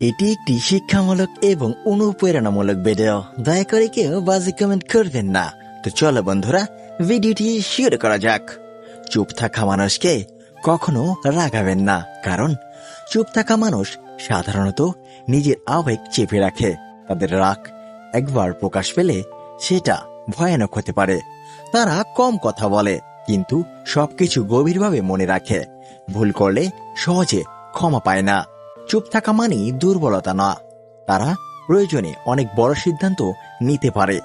এটি একটি শিক্ষামূলক এবং অনুপ্রেরণামূলক ভিডিও। দয়া করে কেউ বাজে কমেন্ট করবেন না। তো চলো বন্ধুরা, ভিডিওটি শুরু করা যাক। চুপ থাকা মানুষকে কখনো রাগাবেন না, কারণ চুপ থাকা মানুষ সাধারণত নিজের আবেগ চেপে রাখে। তাদের রাগ একবার প্রকাশ পেলে সেটা ভয়ানক হতে পারে। তারা কম কথা বলে, কিন্তু সবকিছু গভীরভাবে মনে রাখে। ভুল করলে সহজে ক্ষমা পায় না। চুপ থাকা মানেই দুর্বলতা না, তারা প্রয়োজনে অনেক বড় সিদ্ধান্ত নিতে পারে।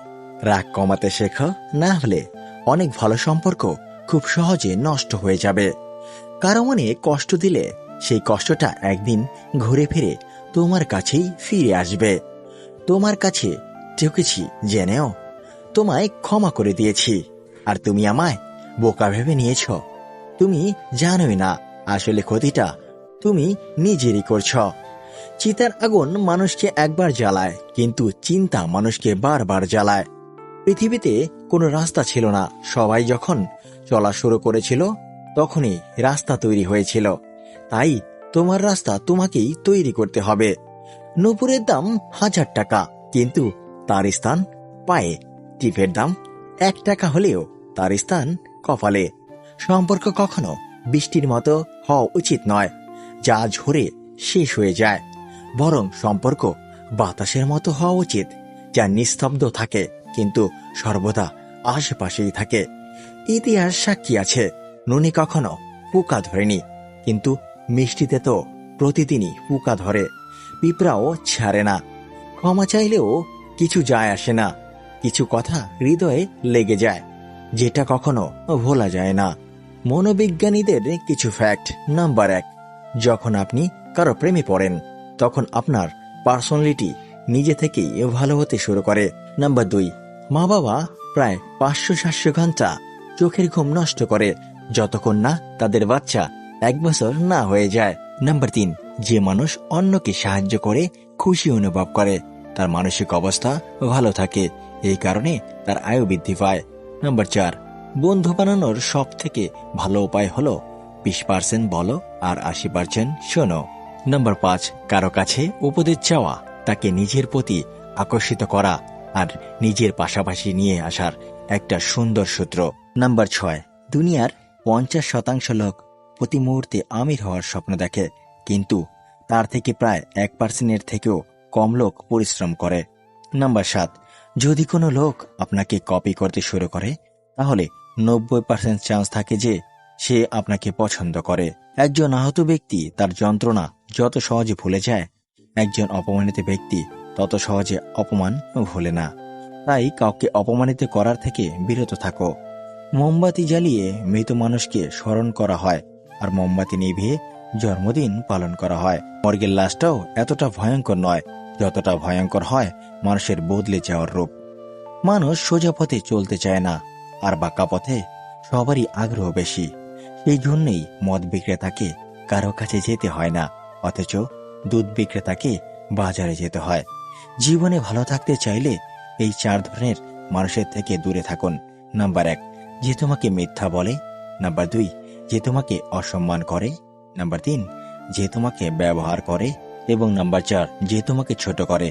রাগ কমাতে শেখো, না হলে অনেক ভালো সম্পর্ক খুব সহজে নষ্ট হয়ে যাবে। কারো মনে কষ্ট দিলে সেই কষ্টটা একদিন ঘুরে ফিরে তোমার কাছেই ফিরে আসবে। তোমার কাছে ঠকেছি জেনেও তোমায় ক্ষমা করে দিয়েছি, আর তুমি আমায় বোকা ভেবে নিয়েছ। তুমি জানোই না আসলে ক্ষতিটা তুমি নিজেরই করছ। চিতার আগুন মানুষকে একবার জ্বালায়, কিন্তু চিন্তা মানুষকে বারবার জ্বালায়। পৃথিবীতে কোনো রাস্তা ছিল না, সবাই যখন চলা শুরু করেছিল তখনই রাস্তা তৈরি হয়েছিল। তাই তোমার রাস্তা তোমাকেই তৈরি করতে হবে। নূপুরের দাম 1000 টাকা, কিন্তু তার স্থান পায়ে। টিপের দাম 1 টাকা হলেও তার স্থান কপালে। সম্পর্ক কখনো বৃষ্টির মতো হওয়া উচিত নয়, যা ঝরে শেষ হয়ে যায়। বরং সম্পর্ক বাতাসের মতো হওয়া উচিত, যা নিস্তব্ধ থাকে কিন্তু সর্বদা আশেপাশেই থাকে। ইতিহাস সাক্ষী আছে, নুনি কখনো পোকা ধরেনি, কিন্তু মিষ্টিতে তো প্রতিদিনই পোকা ধরে। পিঁপড়াও ছাড়ে না। ক্ষমা চাইলেও কিছু যায় আসে না। কিছু কথা হৃদয়ে লেগে যায়, যেটা কখনো ভোলা যায় না। মনোবিজ্ঞানীদের কিছু ফ্যাক্ট। নাম্বার 1, যখন আপনি কারো প্রেমে পড়েন তখন আপনার পার্সোনালিটি নিজে থেকেই ভালো হতে শুরু করে। নাম্বার 2, মা বাবা প্রায় 500-700 ঘন্টা চোখের ঘুম নষ্ট করে যতক্ষণ না তাদের বাচ্চা 1 বছর না হয়ে যায়। নাম্বার 3, যে মানুষ অন্যকে সাহায্য করে খুশি অনুভব করে তার মানসিক অবস্থা ভালো থাকে, এই কারণে তার আয়ু বৃদ্ধি পায়। নাম্বার 4, বন্ধু বানানোর সব থেকে ভালো উপায় হলো 20% বলো আর 80% শোনো। নাম্বার 5, কারো কাছে উপদেশ চাওয়া তাকে নিজের প্রতি আকর্ষিত করা আর নিজের পাশাপাশি নিয়ে আসার একটা সুন্দর সূত্র। নাম্বার 6, দুনিয়ার 50% লোক প্রতি মুহূর্তে আমির হওয়ার স্বপ্ন দেখে, কিন্তু তার থেকে প্রায় 1% থেকেও কম লোক পরিশ্রম করে। নাম্বার 7, যদি কোনো লোক আপনাকে কপি করতে শুরু করে তাহলে 90% চান্স থাকে যে সে আপনাকে পছন্দ করে। একজন আহত ব্যক্তি তার যন্ত্রণা যত সহজে ভুলে যায়, একজন অপমানিত ব্যক্তি তত সহজে অপমান ভুলে না। তাই কাউকে অপমানিত করার থেকে বিরত থাকো। মোমবাতি জ্বালিয়ে মৃত মানুষকে স্মরণ করা হয়, আর মোমবাতি নিভিয়ে জন্মদিন পালন করা হয়। মর্গের লাশটাও এতটা ভয়ঙ্কর নয় যতটা ভয়ঙ্কর হয় মানুষের বদলে যাওয়ার রূপ। মানুষ সোজা পথে চলতে চায় না, আর বাঁকা পথে সবারই আগ্রহ বেশি। সেই জন্যই মদ বিক্রেতাকে কারো কাছে যেতে হয় না, অথচ দুধ বিক্রেতাকে বাজারে যেতে হয়। জীবনে ভালো থাকতে চাইলে এই 4 ধরনের মানুষের থেকে দূরে থাকুন। নাম্বার 1, যে তোমাকে মিথ্যা বলে। নাম্বার 2, যে তোমাকে অসম্মান করে। নাম্বার 3, যে তোমাকে ব্যবহার করে। এবং নাম্বার 4, যে তোমাকে ছোট করে।